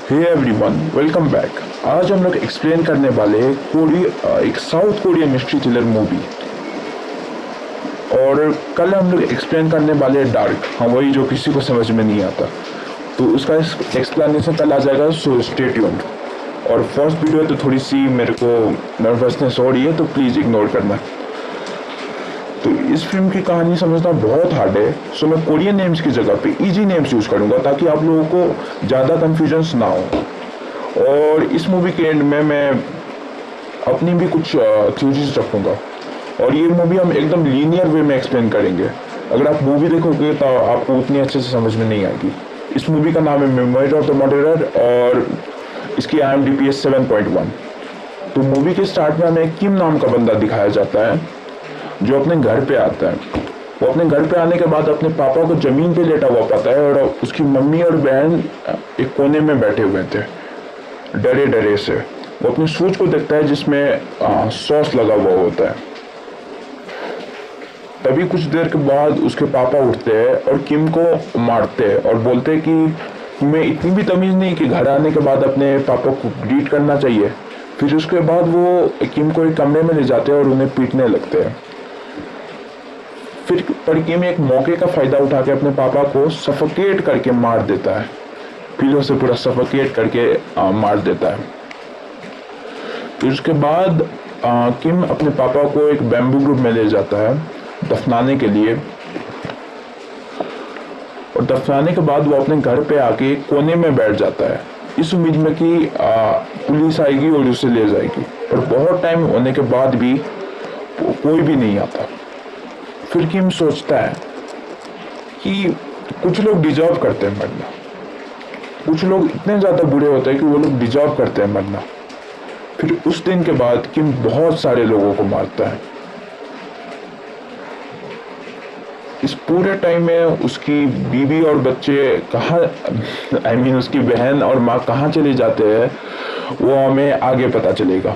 Hey everyone, welcome back. आज हम लोग एक्सप्लेन करने वाले हैं एक south Korean mystery thriller movie. और कल हम लोग एक्सप्लेन करने वाले हैं डार्क। हाँ, वही जो किसी को समझ में नहीं आता, तो उसका एक्सप्लेनेशन कल आ जाएगा, सो स्टे ट्यून्ड। और फर्स्ट वीडियो तो थोड़ी सी मेरे को नर्वसनेस हो रही है, तो प्लीज़ इग्नोर करना। तो इस फिल्म की कहानी समझना बहुत हार्ड है, सो मैं कोरियन नेम्स की जगह पे इजी नेम्स यूज़ करूँगा ताकि आप लोगों को ज़्यादा कन्फ्यूजन्स ना हो। और इस मूवी के एंड में मैं अपनी भी कुछ थ्योरीज रखूँगा, और ये मूवी हम एकदम लीनियर वे में एक्सप्लेन करेंगे। अगर आप मूवी देखोगे तो आपको उतनी अच्छे से समझ में नहीं आएगी। इस मूवी का नाम है मेमोरीज ऑफ द मर्डरर, और इसकी IMDb 7.1। तो मूवी के स्टार्ट में हमें किम नाम का बंदा दिखाया जाता है जो अपने घर पे आता है। वो अपने घर पे आने के बाद अपने पापा को ज़मीन पे लेटा हुआ पाता है, और उसकी मम्मी और बहन एक कोने में बैठे हुए थे डरे डरे से। वो अपनी सूच को देखता है जिसमें सॉस लगा हुआ होता है। तभी कुछ देर के बाद उसके पापा उठते हैं और किम को मारते हैं और बोलते हैं कि तुम्हें इतनी भी तमीज़ नहीं कि घर आने के बाद अपने पापा को ग्रीट करना चाहिए। फिर उसके बाद वो किम को एक कमरे में ले जाते हैं और उन्हें पीटने लगते हैं। फिर पर किम एक मौके का फ़ायदा उठा के अपने पापा को सफोकेट करके मार देता है, पीलों से पूरा सफोकेट करके मार देता है। फिर उसके बाद किम अपने पापा को एक बैम्बू ग्रुप में ले जाता है दफनाने के लिए, और दफनाने के बाद वो अपने घर पे आके कोने में बैठ जाता है इस उम्मीद में कि पुलिस आएगी और उसे ले जाएगी। पर बहुत टाइम होने के बाद भी कोई भी नहीं आता। फिर किम सोचता है कि कुछ लोग डिजर्व करते हैं मरना, कुछ लोग इतने ज़्यादा बुरे होते हैं कि वो लोग डिजर्व करते हैं मरना। फिर उस दिन के बाद किम बहुत सारे लोगों को मारता है। इस पूरे टाइम में उसकी बीवी और बच्चे कहाँ, उसकी बहन और माँ कहाँ चले जाते हैं वो हमें आगे पता चलेगा।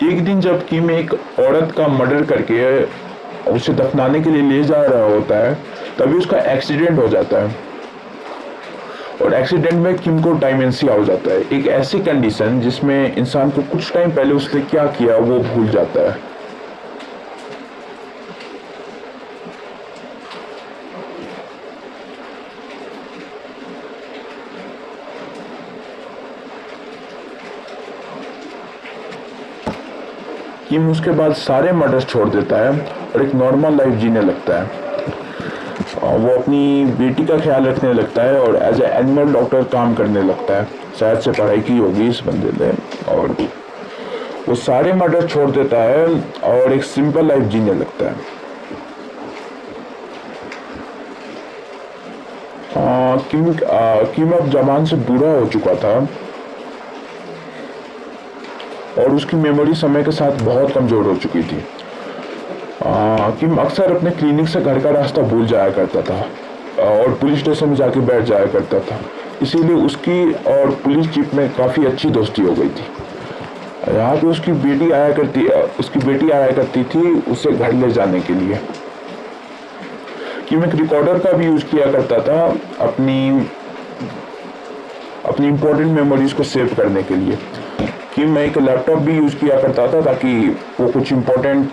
एक दिन जब किम एक औरत का मर्डर करके उसे दफनाने के लिए ले जा रहा होता है, तभी उसका एक्सीडेंट हो जाता है, और एक्सीडेंट में किम को डायमेंशिया हो जाता है, एक ऐसी कंडीशन जिसमें इंसान को कुछ टाइम पहले उसने क्या किया वो भूल जाता है। किम उसके बाद सारे मर्डर्स छोड़ देता है और एक नॉर्मल लाइफ जीने लगता है। वो अपनी बेटी का ख्याल रखने लगता है और एज ए एनिमल डॉक्टर काम करने लगता है। शायद से पढ़ाई की होगी इस बंदे ने, और वो सारे मर्डर छोड़ देता है और एक सिंपल लाइफ जीने लगता है। किम अब जबान से बूढ़ा हो चुका था और उसकी मेमोरी समय के साथ बहुत कमज़ोर हो चुकी थी। किम अक्सर अपने क्लिनिक से घर का रास्ता भूल जाया करता था और पुलिस स्टेशन में जाके बैठ जाया करता था। इसीलिए उसकी और पुलिस चीफ में काफ़ी अच्छी दोस्ती हो गई थी। यहाँ पे उसकी बेटी आया करती थी उसे घर ले जाने के लिए। किम एक रिकॉर्डर का भी यूज़ किया करता था अपनी इम्पोर्टेंट मेमोरीज को सेव करने के लिए। किम एक लैपटॉप भी यूज़ किया करता था ताकि वो कुछ इम्पोर्टेंट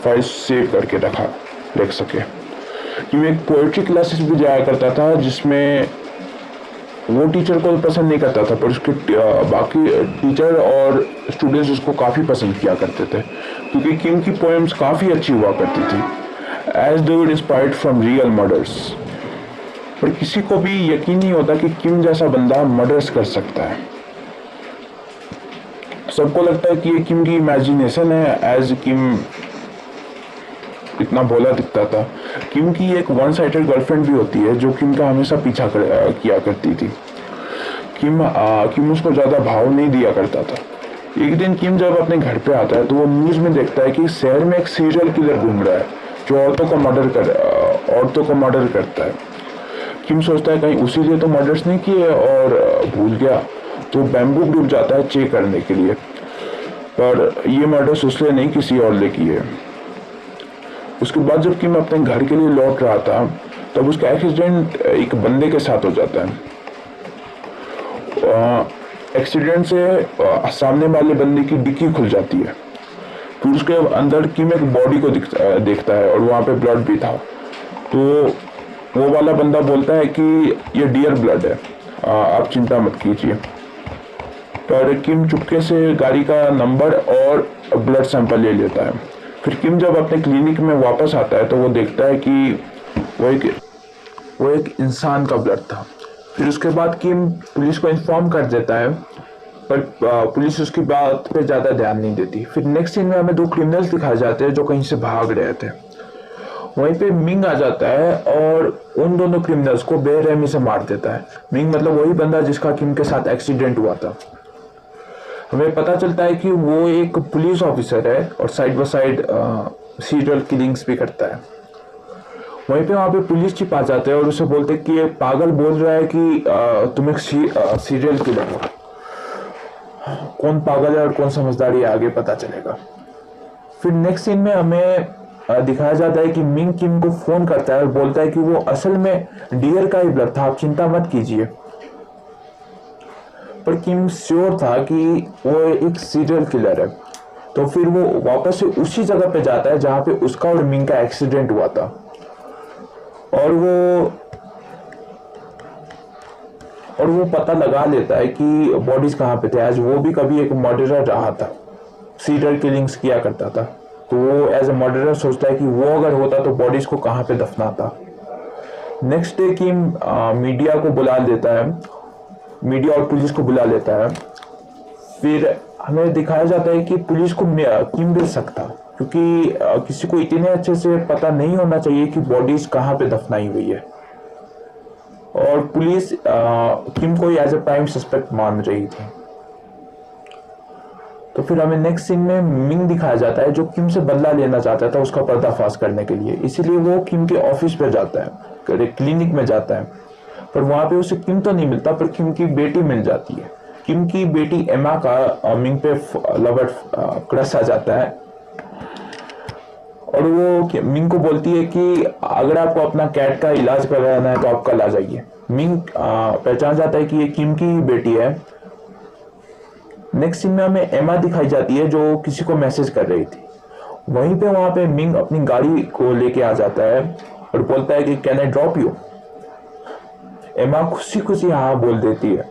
फाइल्स सेव करके रख सके। किम एक पोएट्री क्लासेस भी जाया करता था जिसमें वो टीचर को पसंद नहीं करता था, पर उसके बाकी टीचर और स्टूडेंट्स उसको काफ़ी पसंद किया करते थे क्योंकि किम की पोएम्स काफ़ी अच्छी हुआ करती थी, एज दो it inspired from real murders. पर किसी को भी यकीन नहीं होता कि किम जैसा बंदा मर्डर्स कर सकता है। सबको लगता है कि ये किम की इमेजिनेशन है, एज किम इतना भोला दिखता था। किम की एक वन साइडेड गर्लफ्रेंड भी होती है जो किम का हमेशा पीछा किया करती थी। किम उसको ज़्यादा भाव नहीं दिया करता था। एक दिन किम जब अपने घर पे आता है तो वो न्यूज़ में देखता है कि शहर में एक सीरियल किलर घूम रहा है जो औरतों को मर्डर करता है। किम सोचता है कहीं उसी लिए तो मर्डर्स नहीं किए और भूल गया, तो बैम्बू ग्रुप जाता है चेक करने के लिए, पर ये मर्डर्स उसने नहीं किसी और ने किए। उसके बाद जब किम अपने घर के लिए लौट रहा था तब उसका एक्सीडेंट एक बंदे के साथ हो जाता है एक्सीडेंट से सामने वाले बंदे की डिक्की खुल जाती है। फिर उसके अंदर किम एक बॉडी को देखता है और वहाँ पे ब्लड भी था। तो वो वाला बंदा बोलता है कि ये डियर ब्लड है, आप चिंता मत कीजिए। पर किम चुपके से गाड़ी का नंबर और ब्लड सैंपल ले लेता है। फिर किम जब अपने क्लिनिक में वापस आता है तो वो देखता है कि वो एक इंसान का ब्लड था। फिर उसके बाद किम पुलिस को इन्फॉर्म कर देता है, पर पुलिस उसकी बात पे ज़्यादा ध्यान नहीं देती। फिर नेक्स्ट सीन में हमें 2 क्रिमिनल्स दिखाए जाते हैं जो कहीं से भाग रहे थे। वहीं पे मिंग आ जाता है और उन दोनों क्रिमिनल्स को बेरहमी से मार देता है। मिंग मतलब वही बंदा जिसका किम के साथ एक्सीडेंट हुआ था। हमें पता चलता है कि वो एक पुलिस ऑफिसर है और side by side serial killings भी करता है। वहीं पे वहाँ पे पुलिस चिप आ जाते हैं और उसे बोलते हैं कि ये पागल बोल रहा है कि तुम एक सीरियल किलर हो। कौन पागल है और कौन समझदार है आगे पता चलेगा। फिर नेक्स्ट सीन में हमें दिखाया जाता है कि मिंग किम को फोन करता है और बोलता है कि वो असल में डियर का ही ब्लड था, आप चिंता मत कीजिए। पर किम श्योर था कि वो एक सीरियल किलर है। तो फिर वो वापस से उसी जगह पे जाता है जहाँ पे उसका और मिंग का एक्सीडेंट हुआ था और वो पता लगा लेता है कि बॉडीज कहाँ पे थे। आज वो भी कभी एक मर्डरर रहा था, सीरियल किलिंग्स किया करता था। तो वो एज ए मर्डरर सोचता है कि वो अगर होता तो बॉडीज को कहाँ पे दफनाता। नेक्स्ट डे किम मीडिया को बुला लेता है, मीडिया और पुलिस को बुला लेता है। फिर हमें दिखाया जाता है कि पुलिस को किम मिल सकता, क्योंकि किसी को इतने अच्छे से पता नहीं होना चाहिए कि बॉडीज कहाँ पे दफनाई हुई है। और पुलिस किम को एज ए प्राइम सस्पेक्ट मान रही थी। तो फिर हमें नेक्स्ट सीन में मिंग दिखाया जाता है जो किम से बदला लेना चाहता था उसका पर्दाफाश करने के लिए। इसीलिए वो किम के ऑफिस पर जाता है, क्लिनिक में जाता है। पर वहां पे उसे किम तो नहीं मिलता, पर किम की बेटी मिल जाती है। किम की बेटी एमा का मिंग पे लवर क्रश आ जाता है और वो मिंग को बोलती है कि अगर आपको अपना कैट का इलाज करवाना है तो आप कल आ जाइए। मिंग पहचान जाता है कि ये किम की बेटी है। नेक्स्ट सीन में हमें एमा दिखाई जाती है जो किसी को मैसेज कर रही थी। वहीं पे वहां पे मिंग अपनी गाड़ी को लेके आ जाता है और बोलता है कि कैन आई ड्रॉप यू। एमा खुशी खुशी हाँ बोल देती है।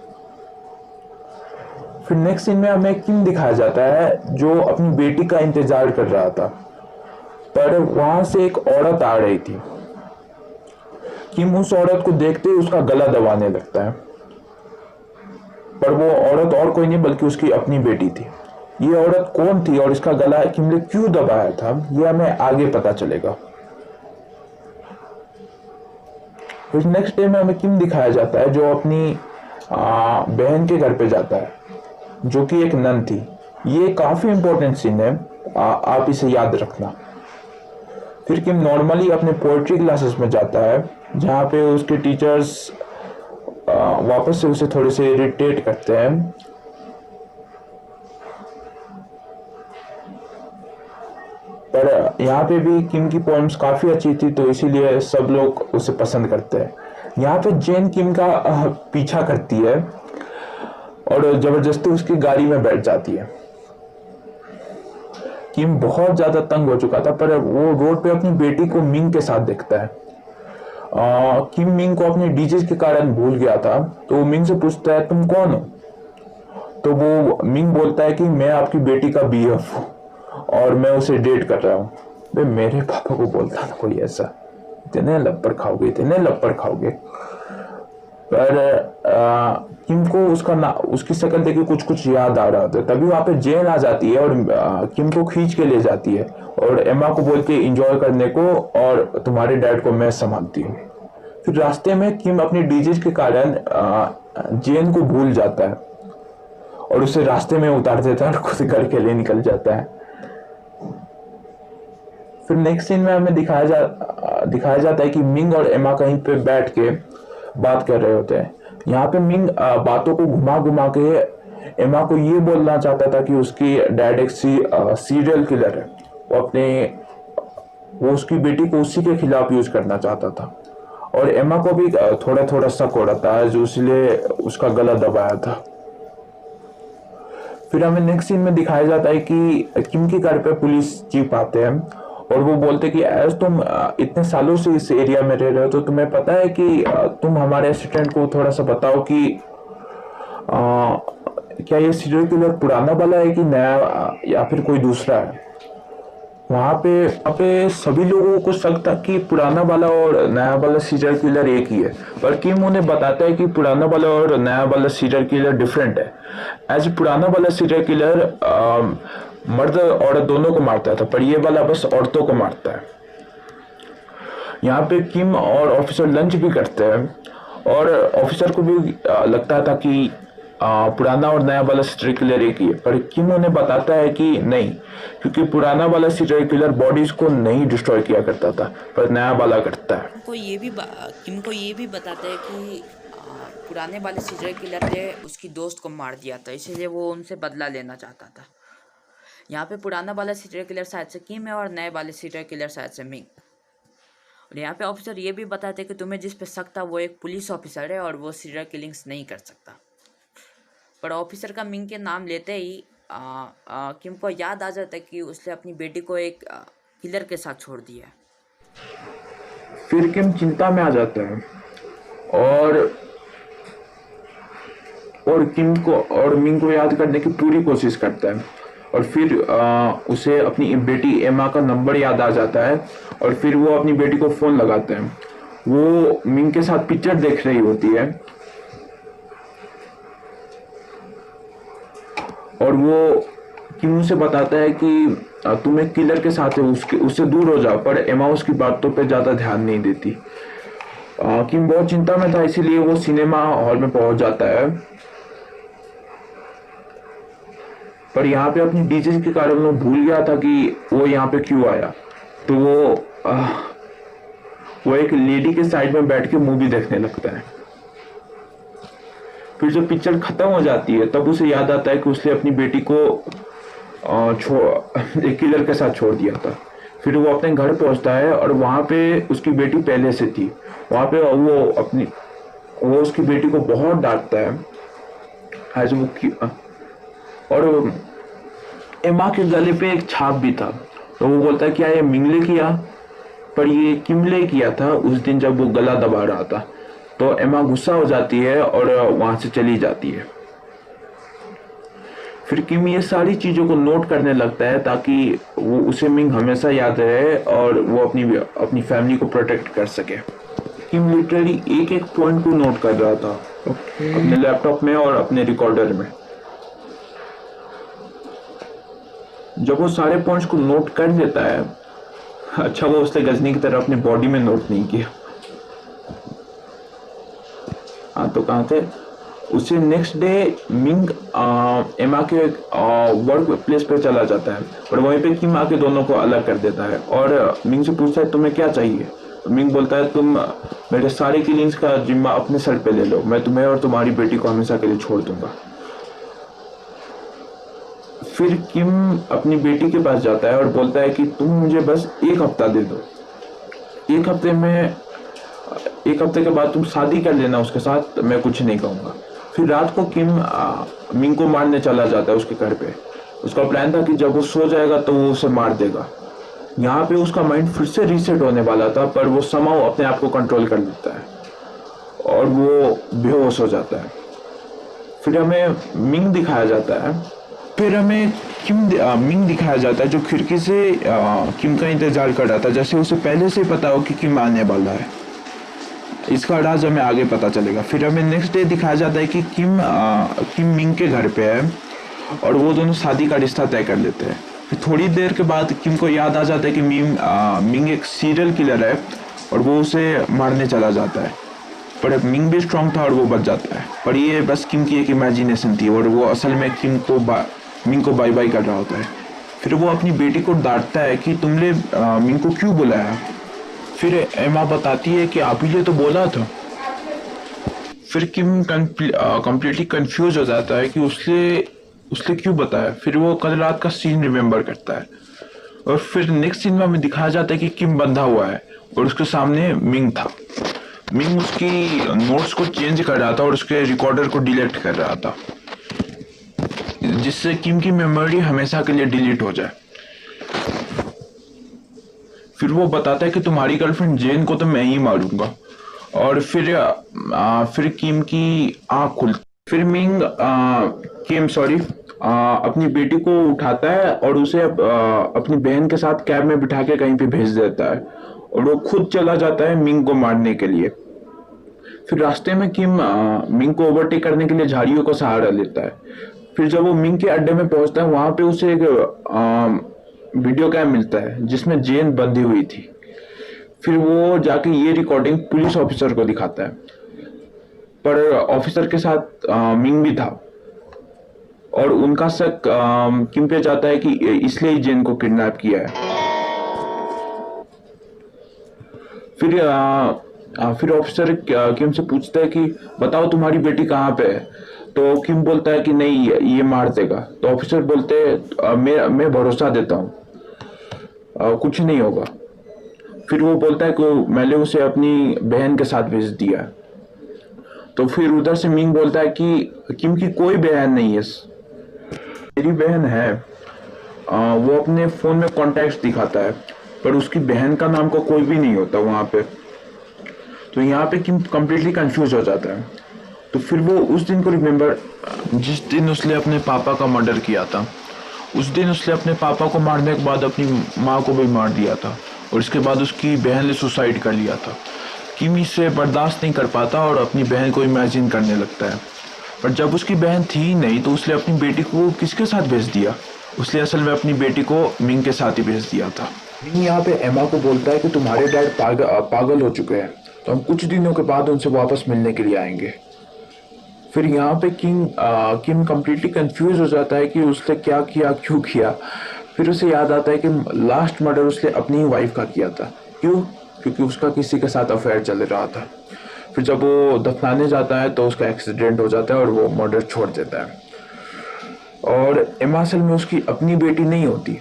फिर नेक्स्ट सीन में हमें किम दिखाया जाता है जो अपनी बेटी का इंतजार कर रहा था, पर वहां से एक औरत आ रही थी। किम उस औरत को देखते ही उसका गला दबाने लगता है, पर वो औरत और कोई नहीं बल्कि उसकी अपनी बेटी थी। ये औरत कौन थी और इसका गला किम ने क्यों दबाया था ये हमें आगे पता चलेगा। फिर नेक्स्ट डे में हमें किम दिखाया जाता है जो अपनी बहन के घर पे जाता है जो कि एक नन थी। ये काफी इंपॉर्टेंट सीन है, आप इसे याद रखना। फिर किम नॉर्मली अपने पोएट्री क्लासेस में जाता है जहाँ पे उसके टीचर्स वापस से उसे थोड़े से इरिटेट करते हैं। पर यहाँ पे भी किम की पोएम्स काफी अच्छी थी तो इसीलिए सब लोग उसे पसंद करते हैं। यहाँ पे जेन किम का पीछा करती है और जबरदस्ती उसकी गाड़ी में बैठ जाती है। किम बहुत ज्यादा तंग हो चुका था, पर वो रोड पे अपनी बेटी को मिंग के साथ देखता है। किम मिंग को अपने डीजेस के कारण भूल गया था, तो वो मिंग से पूछता है तुम कौन हो। तो वो मिंग बोलता है कि मैं आपकी बेटी का बीएफ हूँ और मैं उसे डेट कर रहा हूँ। भाई मेरे पापा को बोलता ना कोई ऐसा, इतने लपड़ खाओगे, इतने लपड़ खाओगे। पर किम को उसकी शक्ल देख के कुछ याद आ रहा था। तभी वहां पे जेन आ जाती है और किम को खींच के ले जाती है और एमा को बोल के एंजॉय करने को, और तुम्हारे डैड को मैं संभालती हूँ। फिर रास्ते में किम अपनी डीजेस के कारण जेन को भूल जाता है और उसे रास्ते में उतार देता है और खुद घर के लिए निकल जाता है। फिर नेक्स्ट सीन में हमें दिखाया जाता है कि मिंग और एमा कहीं पे बैठ के बात कर रहे होते हैं। यहाँ पे मिंग बातों को घुमा घुमा के एमा को ये बोलना चाहता था कि उसकी डैड एक सीरियल किलर है। वो उसकी बेटी को उसी के खिलाफ यूज करना चाहता था और एमा को भी थोड़ा थोड़ा शक हो रहा था जो इसलिए उसका गला दबाया था। फिर हमें नेक्स्ट सीन में दिखाया जाता है कि किम के घर पे पुलिस चीफ आते हैं और वो बोलते कि एज तुम इतने सालों से इस एरिया में रह रहे हो तो तुम्हें पता है कि तुम हमारे असिस्टेंट को थोड़ा सा बताओ कि क्या ये सीरियल किलर पुराना वाला है कि नया या फिर कोई दूसरा है। वहाँ पे सभी लोगों को शक था कि पुराना वाला और नया वाला सीरियल किलर एक ही है, पर किम उन्हें बताता है कि पुराना वाला और नया वाला सीरियल किलर डिफरेंट है। एज पुराना वाला सीरियल किलर मर्द औरत दोनों को मारता था, पर ये वाला बस औरतों को मारता है। यहाँ पे किम और ऑफिसर लंच भी करते हैं और ऑफिसर को भी लगता था कि पुराना और नया वाला सीरियल किलर एक ही है, पर किम उन्हें बताता है कि नहीं, क्योंकि पुराना वाला सीरियल किलर बॉडीज को नहीं डिस्ट्रॉय किया करता था, पर नया वाला करता है। किम को ये भी बताते हैं कि पुराने वाले सीरियल किलर ने उसकी दोस्त को मार दिया था, इसलिए वो उनसे बदला लेना चाहता था। यहाँ पे पुराना वाला सीरियल किलर शायद से किम है और नए वाले सीरियल किलर शायद से मिंग। और यहाँ पे ऑफिसर ये भी बताते हैं कि तुम्हें जिस पे शक था वो एक पुलिस ऑफिसर है और वो सीरियल किलिंग्स नहीं कर सकता। पर ऑफिसर का मिंग के नाम लेते ही किम को याद आ जाता है कि उसने अपनी बेटी को एक किलर के साथ छोड़ दिया। फिर किम चिंता में आ जाता है और किम को और मिंग को याद करने की पूरी कोशिश करता है और फिर उसे अपनी बेटी एमा का नंबर याद आ जाता है और फिर वो अपनी बेटी को फोन लगाते हैं। वो मिंग के साथ पिक्चर देख रही होती है और वो किम से बताता है कि तुम एक किलर के साथ है, उससे दूर हो जाओ, पर एमा उसकी बातों पे ज्यादा ध्यान नहीं देती। किम बहुत चिंता में था, इसीलिए वो सिनेमा हॉल में पहुंच जाता है, पर यहाँ पे अपनी डीजे के कारण वो भूल गया था कि वो यहाँ पे क्यों आया। तो वो एक लेडी के साइड में बैठ के मूवी देखने लगता है। फिर जब पिक्चर खत्म हो जाती है तब उसे याद आता है कि उसने अपनी बेटी को एक किलर के साथ छोड़ दिया था। फिर वो अपने घर पहुंचता है और वहाँ पे उसकी बेटी पहले से थी। वहाँ पे वो उसकी बेटी को बहुत डांटता है एज वो और एमा के गले पे एक छाप भी था। तो वो बोलता है क्या ये मिंगले किया, पर ये किमले किया था उस दिन जब वो गला दबा रहा था। तो एमा गुस्सा हो जाती है और वहां से चली जाती है। फिर किम ये सारी चीजों को नोट करने लगता है ताकि वो उसे मिंग हमेशा याद रहे और वो अपनी फैमिली को प्रोटेक्ट कर सके। किम लिटरली एक एक पॉइंट को नोट कर रहा था अपने लैपटॉप में और अपने रिकॉर्डर में। जब वो सारे पॉइंट्स को नोट कर लेता है, अच्छा वो उसने गजनी की तरह अपनी बॉडी में नोट नहीं किया। हाँ, तो कहाँ थे उसे नेक्स्ट डे मिंग एमा के वर्क प्लेस पे चला जाता है और वहीं पे किम आके दोनों को अलग कर देता है और मिंग से पूछता है तुम्हें क्या चाहिए। मिंग बोलता है तुम मेरे सारे किलिंग्स का जिम्मा अपने सर पे ले लो, मैं तुम्हें और तुम्हारी बेटी को हमेशा के लिए छोड़ दूंगा। फिर किम अपनी बेटी के पास जाता है और बोलता है कि तुम मुझे बस एक हफ्ता दे दो, एक हफ्ते के बाद तुम शादी कर लेना उसके साथ, मैं कुछ नहीं कहूँगा। फिर रात को किम मिंग को मारने चला जाता है उसके घर पे। उसका प्लान था कि जब वो सो जाएगा तो वो उसे मार देगा। यहाँ पे उसका माइंड फिर से रीसेट होने वाला था, पर वो समाव अपने आप को कंट्रोल कर लेता है और वो बेहोश हो जाता है। फिर हमें मिंग दिखाया जाता है मिंग दिखाया जाता है जो खिड़की से किम का इंतजार कर रहा था, जैसे उसे पहले से पता हो कि किम आने वाला है। इसका राज हमें आगे पता चलेगा। फिर हमें नेक्स्ट डे दिखाया जाता है कि किम मिंग के घर पे है और वो दोनों शादी का रिश्ता तय कर लेते हैं। फिर थोड़ी देर के बाद किम को याद आ जाता है कि मिंग एक सीरियल किलर है और वो उसे मारने चला जाता है, पर मिंग भी स्ट्रांग था और वो बच जाता है। पर ये बस किम की एक इमेजिनेशन थी और वो असल में मिंग को बाय बाय कर रहा होता है। फिर वो अपनी बेटी को डांटता है कि तुमने मिंग को क्यों बुलाया। फिर एमा बताती है कि आप ही तो बोला था। फिर किम कंप्लीटली कंफ्यूज हो जाता है कि उसने क्यों बताया। फिर वो कल रात का सीन रिमेम्बर करता है और फिर नेक्स्ट सीन में हमें दिखाया जाता है कि किम बंधा हुआ है और उसके सामने मिंग था। मिंग उसकी नोट्स को चेंज कर रहा था और उसके रिकॉर्डर को डिलीट कर रहा था। जिससे किम की मेमोरी हमेशा के लिए डिलीट हो जाए। फिर वो बताता है कि तुम्हारी गर्लफ्रेंड जेन को तो मैं ही मारूंगा। और फिर किम की आंख खुलती। फिर अपनी बेटी को उठाता है और उसे अपनी बहन के साथ कैब में बिठा के कहीं पे भेज देता है और वो खुद चला जाता है मिंग को मारने के लिए। फिर रास्ते में किम मिंग को ओवरटेक करने के लिए झाड़ियों का सहारा लेता है। फिर जब वो मिंग के अड्डे में पहुंचता है वहां पे उसे एक वीडियो कैम मिलता है जिसमें जेन बंधी हुई थी। फिर वो जाके ये रिकॉर्डिंग पुलिस ऑफिसर को दिखाता है, पर ऑफिसर के साथ मिंग भी था और उनका शक किम पे जाता है कि इसलिए जेन को किडनैप किया है। फिर ऑफिसर किम से पूछता है कि बताओ तुम्हारी बेटी कहाँ पे है। तो किम बोलता है कि नहीं ये मार देगा। तो ऑफिसर बोलते हैं मैं भरोसा देता हूँ, कुछ नहीं होगा। फिर वो बोलता है कि मैंने उसे अपनी बहन के साथ भेज दिया। तो फिर उधर से मिंग बोलता है कि किम की कोई बहन नहीं है, मेरी बहन है। वो अपने फोन में कॉन्टैक्ट्स दिखाता है पर उसकी बहन का नाम का कोई भी नहीं होता वहां पे। तो यहाँ पे किम कंप्लीटली कंफ्यूज हो जाता है। तो फिर वो उस दिन को रिमेम्बर, जिस दिन उसने अपने पापा का मर्डर किया था। उस दिन उसने अपने पापा को मारने के बाद अपनी माँ को भी मार दिया था और इसके बाद उसकी बहन ने सुसाइड कर लिया था। किम इसे बर्दाश्त नहीं कर पाता और अपनी बहन को इमेजिन करने लगता है। पर जब उसकी बहन थी ही नहीं तो उसने अपनी बेटी को किसके साथ भेज दिया? उसने असल में अपनी बेटी को मिंग के साथ ही भेज दिया था। मिंग यहाँ पे एमा को बोलता है कि तुम्हारे डैड पागल हो चुके हैं, तो हम कुछ दिनों के बाद उनसे वापस मिलने के लिए आएंगे। फिर यहाँ पे किम कंप्लीटली कंफ्यूज हो जाता है कि उसने क्या किया, क्यों किया। फिर उसे याद आता है कि लास्ट मर्डर उसने अपनी ही वाइफ का किया था। क्यों? क्योंकि उसका किसी के साथ अफेयर चल रहा था। फिर जब वो दफनाने जाता है तो उसका एक्सीडेंट हो जाता है और वो मर्डर छोड़ देता है। और एमा असल में उसकी अपनी बेटी नहीं होती,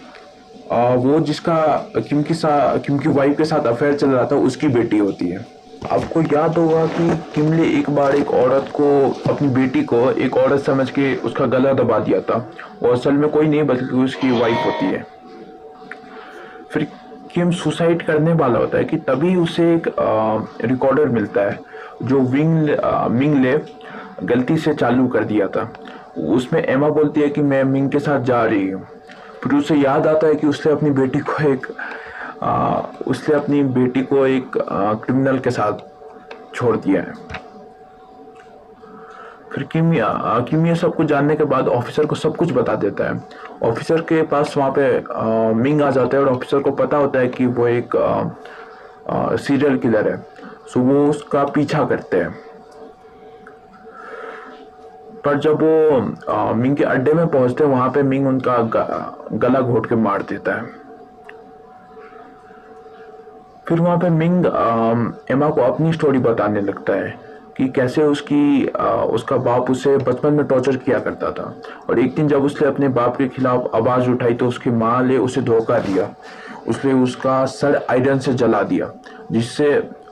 वो जिसका किम की वाइफ के साथ अफेयर चल रहा था उसकी बेटी होती है। आपको याद होगा कि किम ने एक बार एक औरत को, अपनी बेटी को एक औरत समझ के उसका गला दबा दिया था। वो असल में कोई नहीं बल्कि उसकी वाइफ होती है। फिर किम सुसाइड करने वाला होता है कि तभी उसे एक रिकॉर्डर मिलता है जो मिंग ने गलती से चालू कर दिया था। उसमें एमा बोलती है कि मैं मिंग के साथ जा रही हूँ। फिर उसे याद आता है कि उसने अपनी बेटी को एक क्रिमिनल के साथ छोड़ दिया है। फिर किम ये सब कुछ जानने के बाद ऑफिसर को सब कुछ बता देता है। ऑफिसर के पास वहाँ पे मिंग आ जाता है और ऑफिसर को पता होता है कि वो एक सीरियल किलर है। सो वो उसका पीछा करते हैं। पर जब वो मिंग के अड्डे में पहुंचते हैं वहां पे मिंग उनका गला घोट के मार देता है। फिर वहां पे मिंग एमा को अपनी स्टोरी बताने लगता है कि कैसे उसका बाप उसे बचपन में टॉर्चर किया करता था और एक दिन जब उसने अपने बाप के खिलाफ आवाज उठाई तो उसकी माँ ने उसे धोखा दिया। उसने उसका सर आयरन से जला दिया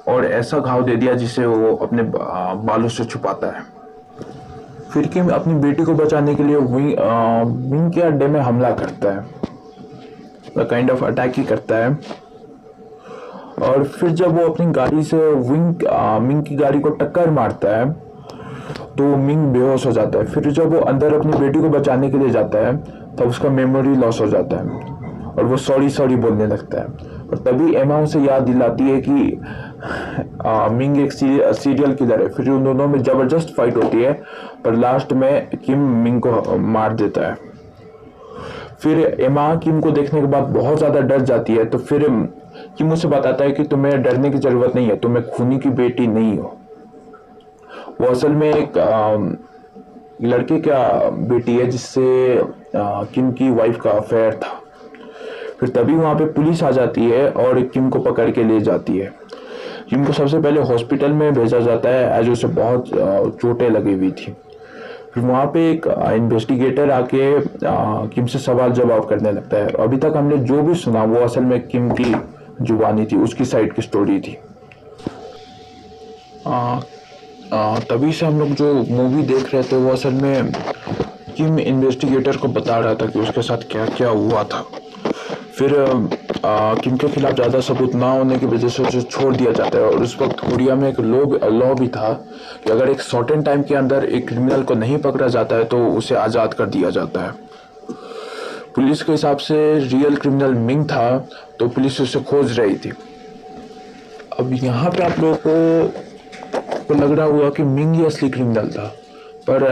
और ऐसा घाव दे दिया जिसे वो अपने बालों से छुपाता है। फिर किम अपनी बेटी को बचाने के लिए मिंग के अड्डे में हमला करता है, काइंड ऑफ अटैक ही करता है। और फिर जब वो अपनी गाड़ी से मिंग की गाड़ी को टक्कर मारता है तो मिंग बेहोश हो जाता है। फिर जब वो अंदर अपनी बेटी को बचाने के लिए जाता है तब उसका मेमोरी लॉस हो जाता है और वो सॉरी बोलने लगता है। और तभी एमा उसे याद दिलाती है कि मिंग एक सीरियल किलर है। फिर उन दोनों में जबरदस्त फाइट होती है पर लास्ट में किम मिंग को मार देता है। फिर एमा किम को देखने के बाद बहुत ज़्यादा डर जाती है। तो फिर किम उसे बताता है कि तुम्हें डरने की ज़रूरत नहीं है, तुम्हें खूनी की बेटी नहीं हो। वो असल में एक लड़के का बेटी है जिससे किम की वाइफ का अफेयर था। फिर तभी वहाँ पे पुलिस आ जाती है और किम को पकड़ के ले जाती है। किम को सबसे पहले हॉस्पिटल में भेजा जाता है एज उसे बहुत चोटें लगी हुई थी। फिर वहाँ पे एक इन्वेस्टिगेटर आके किम से सवाल जवाब करने लगता है। अभी तक हमने जो भी सुना वो असल में किम की जुबानी थी, उसकी साइड की स्टोरी थी। तभी से हम लोग जो मूवी देख रहे थे वो असल में किम इन्वेस्टिगेटर को बता रहा था कि उसके साथ क्या क्या हुआ था। फिर किम के खिलाफ ज़्यादा सबूत ना होने की वजह से उसे छोड़ दिया जाता है। और उस वक्त कोरिया में एक लॉ भी था कि अगर एक सर्टेन टाइम के अंदर एक क्रिमिनल को नहीं पकड़ा जाता है तो उसे आज़ाद कर दिया जाता है। पुलिस के हिसाब से रियल क्रिमिनल मिंग था, तो पुलिस उसे खोज रही थी। अब यहाँ पे आप लोगों को लग रहा होगा कि मिंग ही असली क्रिमिनल था, पर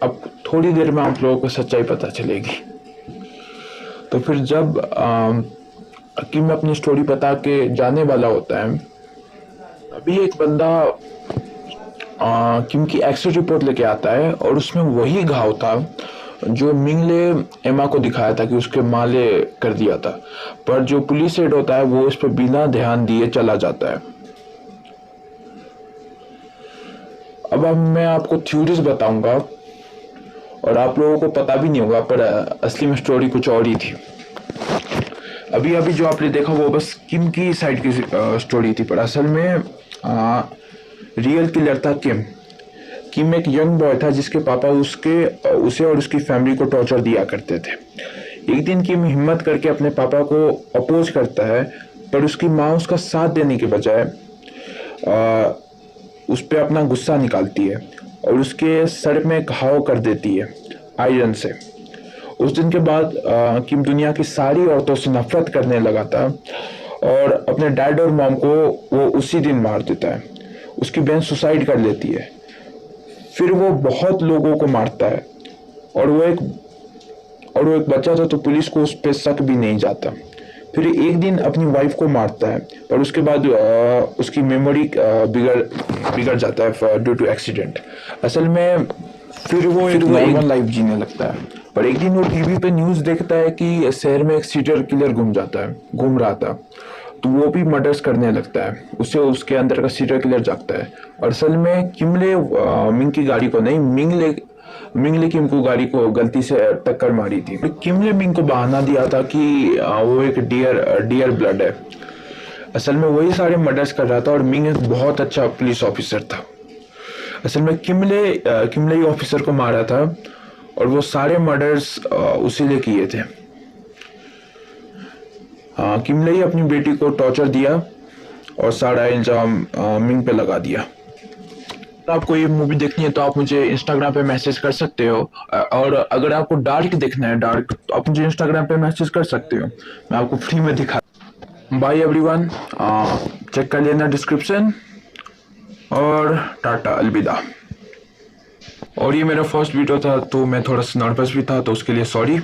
अब थोड़ी देर में आप लोगों को सच्चाई पता चलेगी। तो फिर जब किम अपनी स्टोरी बता के जाने वाला होता है, अभी एक बंदा किम की एक्सरे रिपोर्ट लेके आता है और उसमें वही घाव था जो मिंग ने एमा को दिखाया था कि उसके माँ ने कर दिया था। पर जो पुलिस हेड होता है वो उस पर बिना ध्यान दिए चला जाता है। अब मैं आपको थ्योरीज बताऊंगा और आप लोगों को पता भी नहीं होगा, पर असली में स्टोरी कुछ और ही थी। अभी अभी जो आपने देखा वो बस किम की साइड की स्टोरी थी, पर असल में रियल किलर था किम। किम एक यंग बॉय था जिसके पापा उसे और उसकी फैमिली को टॉर्चर दिया करते थे। एक दिन किम हिम्मत करके अपने पापा को अपोज करता है, पर उसकी माँ उसका साथ देने के बजाय उस पर अपना गुस्सा निकालती है और उसके सर में घाव कर देती है आयरन से। उस दिन के बाद किम दुनिया की सारी औरतों से नफरत करने लगा था और अपने डैड और मॉम को वो उसी दिन मार देता है। उसकी बहन सुसाइड कर लेती है। फिर वो बहुत लोगों को मारता है और वो एक बच्चा था, तो पुलिस को उस पर शक भी नहीं जाता। फिर एक दिन अपनी वाइफ को मारता है, पर उसके बाद उसकी मेमोरी बिगड़ जाता है ड्यू टू एक्सीडेंट। असल में फिर वो एक नॉर्मल लाइफ जीने लगता है। पर एक दिन वो टीवी पे न्यूज़ देखता है कि शहर में एक सीरियल किलर घूम रहा था, तो वो भी मर्डर्स करने लगता है। उसे उसके अंदर का सीरियल किलर जागता है। और असल में किम ने मिंग की गाड़ी को नहीं, मिंग ने किम को गाड़ी को गलती से टक्कर मारी थी। किम ने मिंग को बहाना दिया था कि वो एक डियर ब्लड है। असल में वही सारे मर्डर्स कर रहा था और मिंग एक बहुत अच्छा पुलिस ऑफिसर था। असल में किम ने ही ऑफिसर को मारा था और वो सारे मर्डर्स उसी ने किए थे। किम ने ही अपनी बेटी को टॉर्चर दिया और सारा इल्जाम मिंग पे लगा दिया। आपको ये मूवी देखनी है तो आप मुझे इंस्टाग्राम पे मैसेज कर सकते हो, और अगर आपको डार्क देखना है तो आप मुझे इंस्टाग्राम पे मैसेज कर सकते हो, मैं आपको फ्री में दिखा। बाय एवरीवन, चेक कर लेना डिस्क्रिप्शन, और टाटा, अलविदा। और ये मेरा फर्स्ट वीडियो था तो मैं थोड़ा सा नर्वस भी था, तो उसके लिए सॉरी।